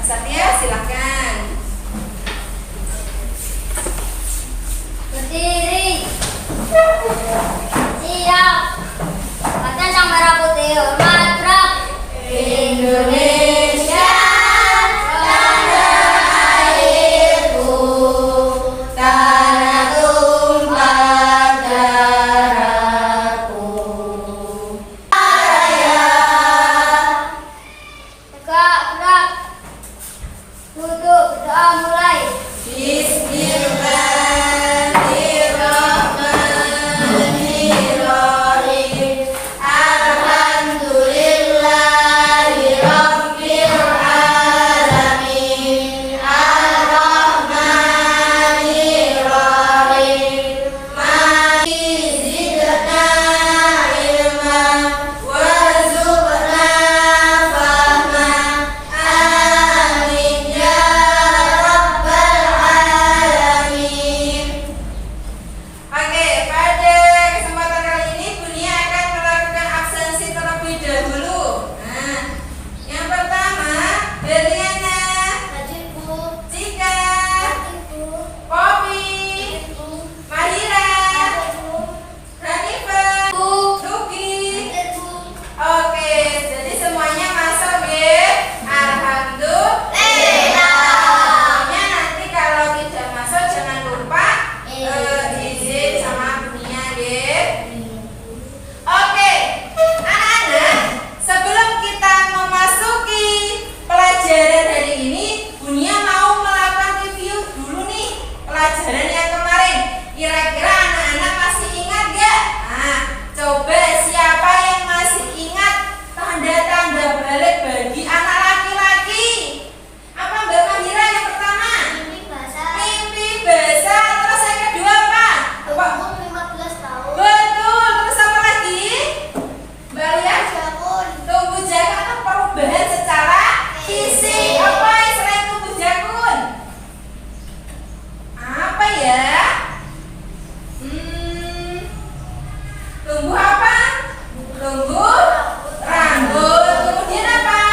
Ustaz ya, silakan. Berdiri. Siap. Latihan sang merah putih hormat gerak. Indonesia tanah airku, tanah tumpah darahku. Raya. Tegak gerak. Duduk berdoa mulai. Bismillahirrahmanirrahim. Alhamdulillahirabbil alamin. Arrahmanirrahim. Maliki zidna ilman warzuqna fahma. Amin ya rabbal alamin. Oke, pada kesempatan kali ini Bunia akan melakukan absensi terlebih dahulu. Nah, yang pertama Berliana, Hadirku. Cika, Hadirku. Poppy, Hadirku. Mahira, Hadirku. Hanifah, Duki. Hadirku. Oke, jadi semuanya masuk ya. Alhamdulillah. Pokoknya nanti kalau tidak masuk jangan lupa izin sama Bunia ya. Oke, anak-anak, sebelum kita memasuki pelajaran hari ini, Bunia mau melakukan review dulu nih pelajaran yang kemarin. Kira-kira anak-anak masih ingat gak? Nah, coba siapa yang masih ingat tanda-tanda balik bagi anak laki-laki? Apa Mbak Mahira yang pertama? Mimpi bahasa. Mimpi besar. Terus yang kedua apa? Umur 15 tahun. Betul. Terus apa lagi? Mbak Lia? Jakun. Tumbuh jakun atau perubahan secara fisik. Apa yang selain tumbuh jakun? Apa ya? Tumbuh apa? Tumbuh rambut. Kemudian apa?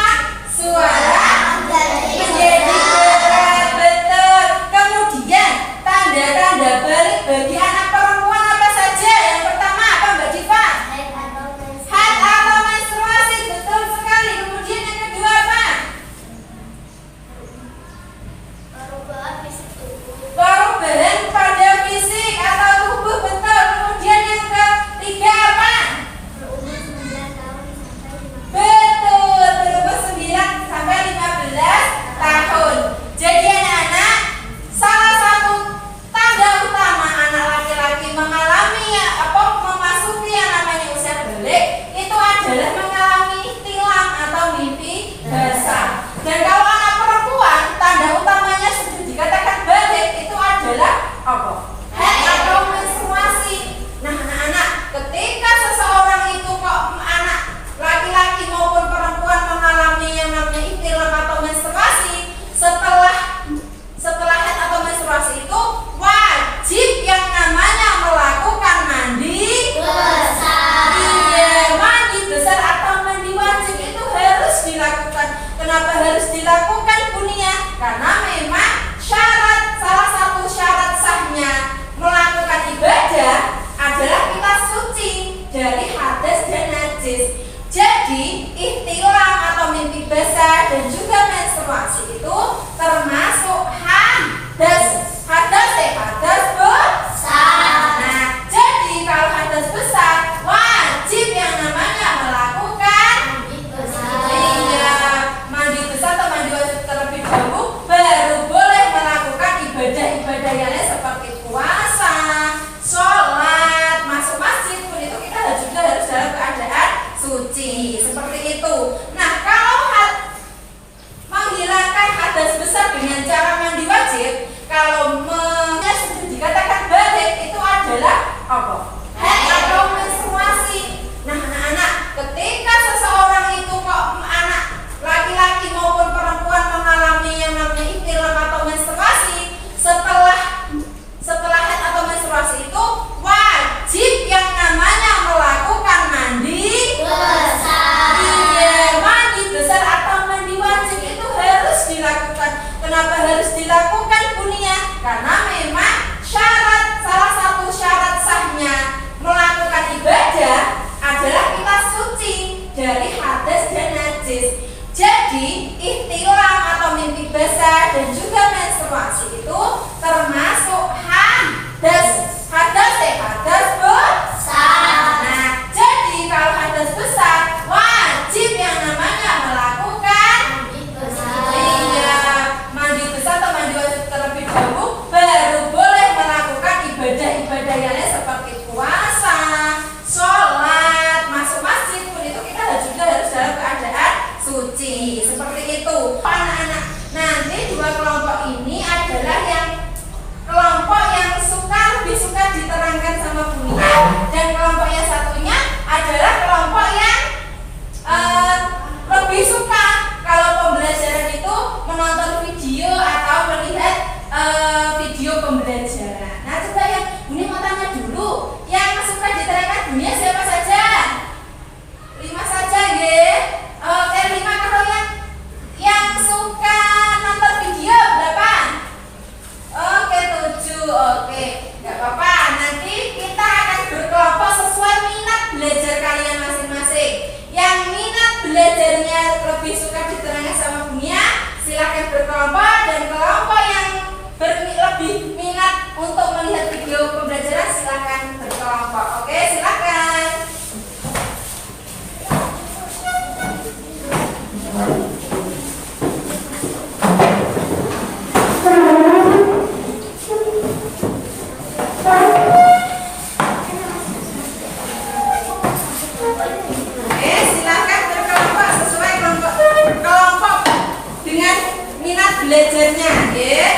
Suara menjadi berat. Betul. Kemudian tanda-tanda balik bagi anak perempuan apa saja? Yang pertama apa Mbak Diva? Haid atau menstruasi. Haid atau menstruasi, betul sekali. Kemudian yang kedua apa? Perubahan fisik tubuh. Perubahan pada fisik atau tubuh, betul. Kemudian yang ketiga apa? Berumur 9 tahun sampai 15. Betul, berumur 9 sampai 15 tahun. Jadi anak-anak, salah satu tanda utama anak laki-laki mengalami memasuki yang namanya usia balik itu adalah mengalami tilam atau mimpi basah. Dan kalau anak perempuan, tanda utamanya sudah dikatakan balik itu adalah apa? Haid atau menstruasi. Nah, anak-anak, ketika seseorang itu kok anak laki-laki maupun perempuan mengalami yang namanya ikhtilam atau menstruasi, setelah haid atau menstruasi itu wajib yang namanya melakukan mandi Besar. Iya, mandi besar atau mandi wajib itu harus dilakukan. Kenapa harus dilakukan, Bunia? Karena memang salah satu syarat sahnya melakukan ibadah adalah kita suci dari hadas dan najis. Jadi ikhtilam atau mimpi basah dan juga menstruasi itu termasuk hadas besar. Nah, jadi kalau hadas besar wajib yang namanya melakukan iya, mandi besar atau mandi wajib terlebih dahulu, baru boleh melakukan ibadah-ibadah yang lain seperti puasa, sholat, masuk masjid pun itu kita juga harus dalam keadaan suci seperti itu. Nah, kalau Sis. Jadi ihtilam atau mimpi basah dan juga menstruasi itu termasuk hadas. Hadas besar. Nah, jadi kalau hadas besar wajib yang namanya melakukan mandi besar atau mandi wajib terlebih dahulu, baru boleh melakukan ibadah-ibadah yang lain seperti puasa, sholat, masuk masjid pun itu kita juga harus dalam keadaan suci. Seperti itu. Anak-anak, nanti dua kelompok ini adalah yang kelompok yang lebih suka diterangkan sama Bunia, dan kelompok yang satunya adalah kelompok yang lebih suka kalau pembelajaran itu menonton video atau melihat video pembelajaran. Nah, coba yang Bunia mau tanya dulu, yang suka diterangkan Bunia siapa saja? 5 saja, ya. Oke, 5. Kalau yang suka nonton video berapa? Oke, 7. Oke, nggak apa-apa. Nanti kita akan berkelompok sesuai minat belajar kalian masing-masing. Yang minat belajarnya lebih suka diterangkan sama Bunia, silakan berkelompok, dan kelompok yang lebih minat untuk melihat video pembelajaran silakan berkelompok. Oke, silakan. Silakan berkelompok sesuai kelompok dengan minat belajarnya, ya.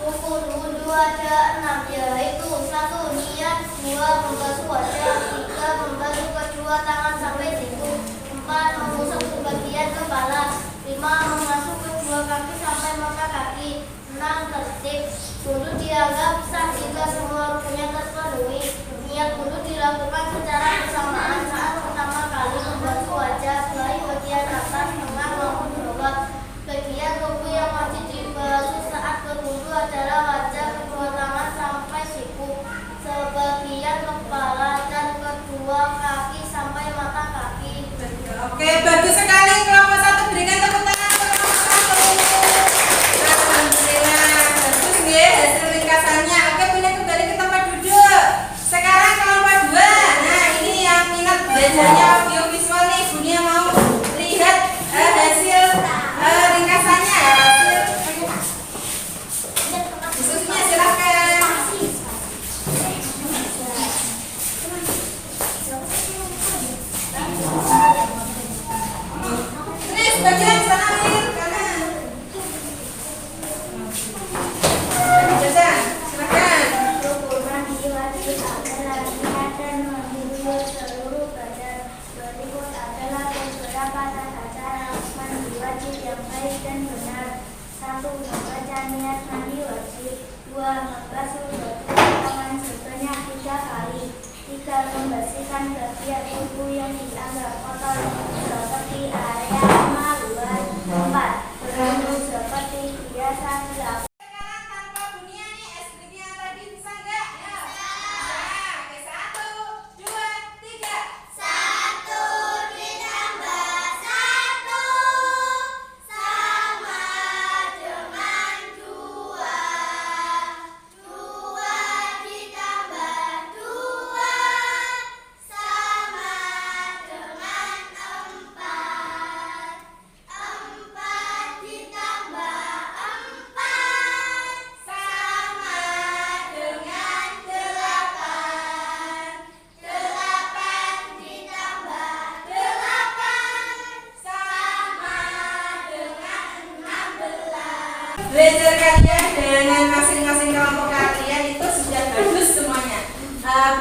Rukun wudhu ada 6, yaitu 1. Niat, 2. Membasuh wajah, 3. Membasuh kedua tangan sampai siku, 4. Mengusap sebagian kepala, 5. Mengasuh kedua kaki sampai mata kaki, 6. Tertib. Wudhu dianggap sah jika semua rukunnya terpenuhi. Niat wudhu dilakukan secara bersamaan saat pertama kali membasuh wajah, baik bagian atas, tengah maupun bawah. Bagian tubuh yang wajib dibasuh saat berwudu adalah wajah, kedua tangan sampai siku, sebagian kepala dan kedua kaki sampai mata kaki. Oke, bagus sekali. Kelompok 1 berikan tepuk tangan untuk kelompok 1. Alhamdulillah, bagus ya hasil ringkasannya. Oke, pindah kembali ke tempat duduk. Sekarang kelompok 2. Nah, ini yang minat belajarnya audiovisual nih. Bunia mau lihat hasil ringkasannya. Diskusinya silakan. Ini sebagian sana Mir, kanan. Jajan, silakan. Rukun mandi wajib adalah niat dan menghibur seluruh badan. Berikut adalah beberapa tata cara mandi wajib yang baik dan benar. 1. Membaca niat mandi wajib. 2. Membasuh kedua tangan sebanyak 3 kali. 3. Membersihkan bagian tubuh yang dianggap kotor seperti area kemaluan. 4. Berwudu seperti biasa dilakukan. Sekarang tanpa Bunia nih es krimnya tadi bisa nggak? Ya. Oke, 1, 2, 3. 1 ditambah 1 sama dengan 2. 2 ditambah 2 sama dengan 4. 4 ditambah 4 sama dengan 8. 8 ditambah 8 sama dengan 16. Belajar kalian dengan masing-masing kelompok kalian itu sudah bagus semuanya.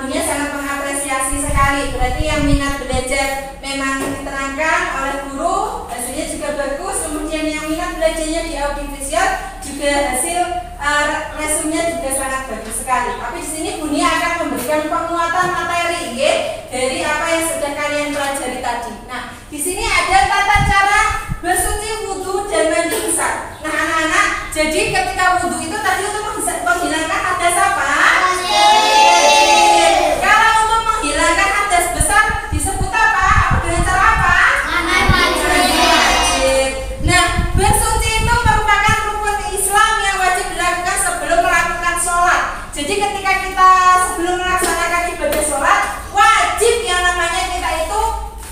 Bunya sangat mengapresiasi sekali. Berarti yang minat belajar memang diterangkan oleh guru, hasilnya juga bagus. Kemudian yang minat belajarnya di audiovisual juga hasil resumnya juga sangat bagus sekali. Tapi di sini Bunia akan memberikan penguatan materi ya, dari apa yang sudah kalian pelajari tadi. Nah, di sini ada tata cara bersuci wudhu dan mandi besar. Nah, anak-anak, jadi ketika wudhu itu tadi untuk menghilangkan hadas apa? Kalau untuk menghilangkan hadas besar disebut apa? Dengan cara apa? Mandi wajib. Nah, bersuci itu merupakan rukun Islam yang wajib dilakukan sebelum melakukan sholat. Jadi ketika kita sebelum melaksanakan ibadah sholat, wajib yang namanya kita itu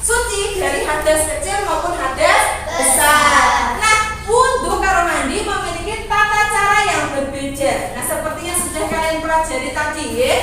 suci dari hadas kecil maupun hadas besar. Nah, wudhu karo mandi memiliki tata cara yang berbeda. Nah, seperti yang sudah kalian pelajari tadi ya.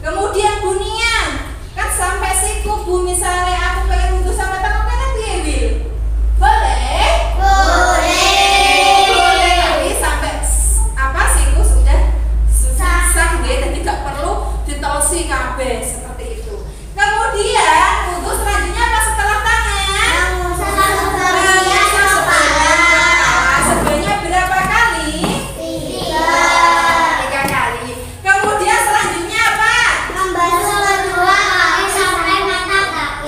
Kemudian bunian, kan sampai siku Bu, misalnya aku pengen wudhu sampai tengok kan piye Wil? Boleh? Boleh lagi sampai apa siku sudah sah nggih, jadi gak perlu ditosi kabeh seperti itu. Kemudian wudhu selanjutnya apa setelah tangan? Sebenarnya berapa kali? 3 kali. Kemudian selanjutnya apa?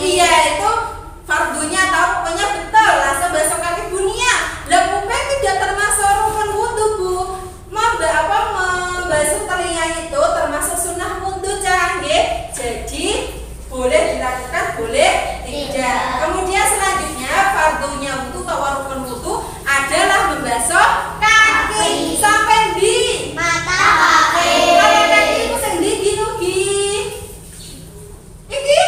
Iya, itu fardunya atau pokoknya betul langsung basuh kaki bunia. Lah pupek tidak termasuk rukun wudhu Bu. Membasuh telinga itu termasuk sunnah wudhu canggih. Jadi boleh dilakukan, boleh tidak. Kemudian selanjutnya fardunya wudhu atau rukun wudhu adalah membasuh kaki sampai di Mata kalau kaki itu sing ndi dinugi. Iki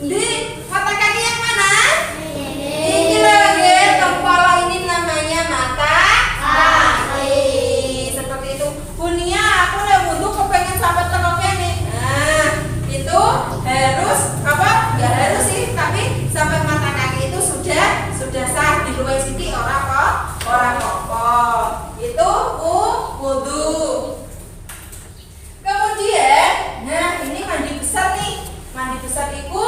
di mata kaki yang mana? Ini lagi kepala, ini namanya mata kaki. Seperti itu. Bunia, aku udah wudhu kepengen sampai tenoknya nih. Nah, itu harus apa? Gak harus sih, tapi sampai mata kaki itu sudah sah. Di luar sini orang kok. Itu wudhu. Kemudian, nah ini mandi besar nih. Mandi besar itu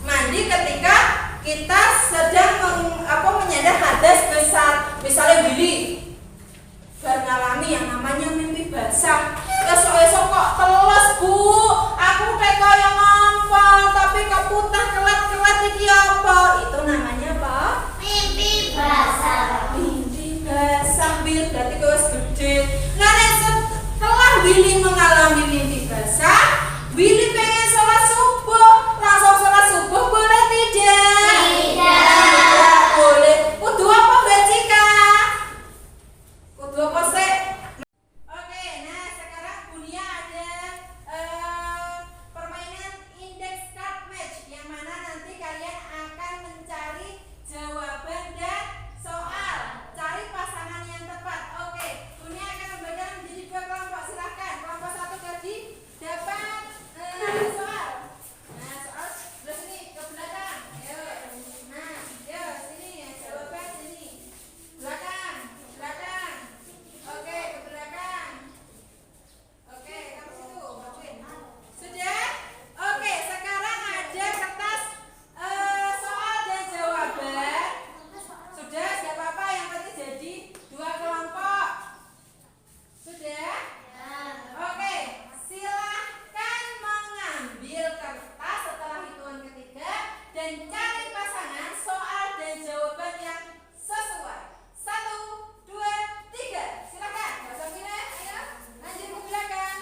mandi ketika kita sedang menyadar hadas besar. Misalnya Billy mengalami yang namanya mimpi basah. Esok-esok kok teles Bu, aku teko yang ngompol tapi keputah kelat-kelat iki apa? Itu namanya apa? mimpi basah. Mimpi basah. Bil berarti kowe wis gede. Nah nek setelah Willy mengalami mimpi basah, Willy pengen sholat subuh, langsung sholat subuh boleh tidak? Tidak boleh. Kudu apa Mbak Cika? Kudu apa sih? Oke, nah sekarang Bunia ada permainan index card match yang mana nanti kalian akan mencari jawaban dan soal. Cari pasangan yang tepat. Oke, Bunia akan membagikan menjadi 2 kelompok. Silahkan, kelompok 1 tadi dapat soal. Nah, soal sebelah sini ke belakang. Ayo. Nah, yo sini jawaban sini. Belakang. Oke, ke belakang. Oke, kamu situ, bawain. Sudah? Oke, sekarang ada kertas soal dan jawaban. Sudah, tidak apa-apa, yang penting jadi 2 kelompok. Sudah? Oke, silahkan mengambil kertas setelah hitungan ketiga dan cari pasangan soal dan jawaban yang sesuai. 1, 2, 3. Silahkan. Gak usah pindah. Ayo, lanjut ke belakang.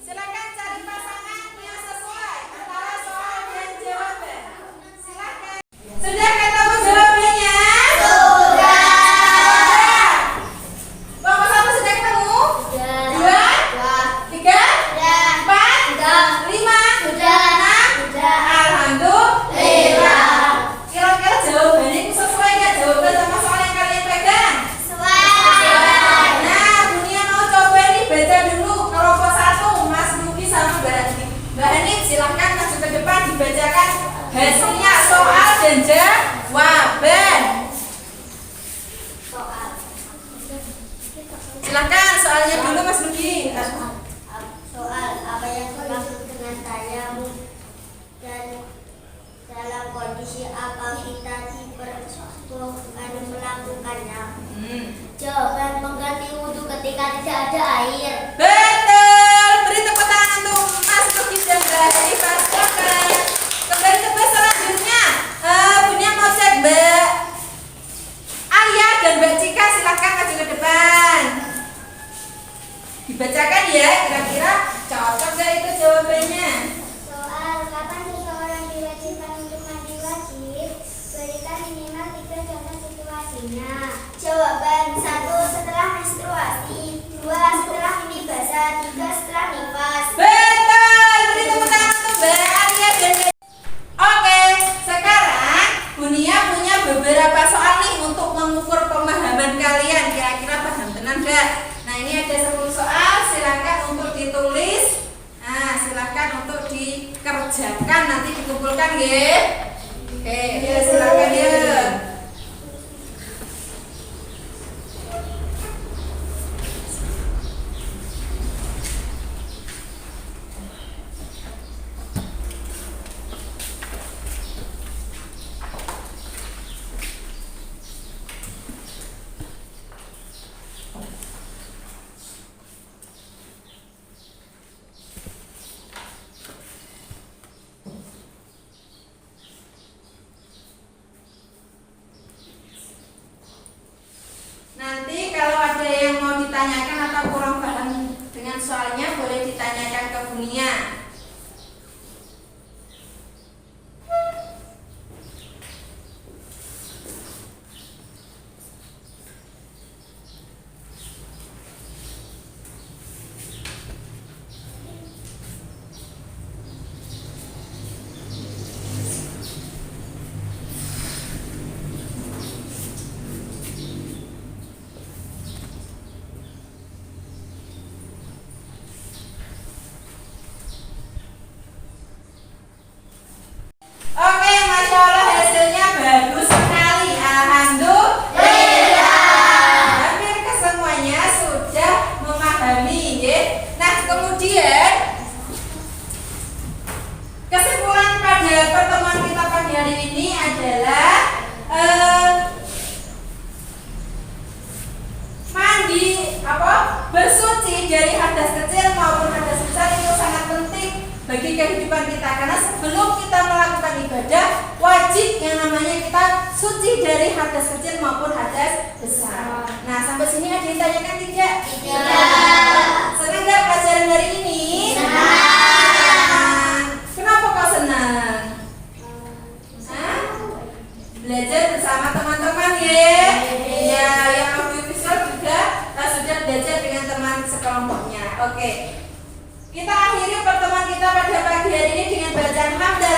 Silahkan cari pasangan yang sesuai antara soal dan jawaban. Silahkan. Sudah ketemu jawabannya? Sudah. Kelompok 1 sudah ketemu? 2, 3, 4, 5, 6. Alhamdulillah. Kira-kira jawabannya itu sesuai nggak jawaban sama soal yang kalian pegang? Nah, Bunia mau coba nih baca dulu kelompok 1, Mas Nuki sama Mbak Hanif. Silahkan maju ke depan dibacakan hasilnya soal dan jawaban. Silahkan soalnya dulu Mas Nuki. Soal apa yang dimaksud dengan tayamum dan dalam kondisi apa kita diperbolehkan melakukannya? Jawaban mengganti wudhu ketika tidak ada air. Betul. Beri tepuk tangan untuk Mas Nuki dan Mbak Hanif. Silakan. Kembali ke kelas selanjutnya. Bunia mau cek Mbak Arya dan Mbak Cika, silahkan maju ke depan. Dibacakan ya, kira-kira cocok gak itu jawabannya? Soal kapan seseorang diwajibkan untuk mandi wajib? Berikan minimal 3 contoh situasinya. Jawaban 1 setelah menstruasi, 2 setelah mimpi basah, 3 setelah nifas. Betul. Beri tepuk tangan untuk Mbak Arya dan Mbak. Oke, sekarang Bunia punya beberapa soal nih untuk mengukur pemahaman kalian. Kira-kira enggak? Nah, ini ada 10 soal, silakan untuk ditulis. Nah, silakan untuk dikerjakan, nanti dikumpulkan ya. Oke, ya silakan ya. Nanti kalau ada yang mau ditanyakan atau kurang paham dengan soalnya, boleh ditanyakan ke Bunia. Oke, Masya Allah hasilnya bagus sekali. Alhamdulillah. Hampir kesemuanya sudah memahami ya. Nah, kemudian kesimpulan pada pertemuan kita pagi hari ini adalah bersuci dari hadas kecil maupun hadas besar itu sangat penting bagi kehidupan kita, karena sebelum kita melakukan ibadah wajib yang namanya kita suci dari hadas kecil maupun hadas besar. Nah, sampai sini ada yang tanyakan tidak? Tidak. Senang nggak pelajaran hari ini? Senang. Kenapa kau senang? Belajar bersama teman-teman ya. Ya, yang audiovisual juga sudah belajar dengan teman sekelompoknya. Oke. Kita akhiri pertemuan kita pada pagi hari ini dengan bacaan hamdalah.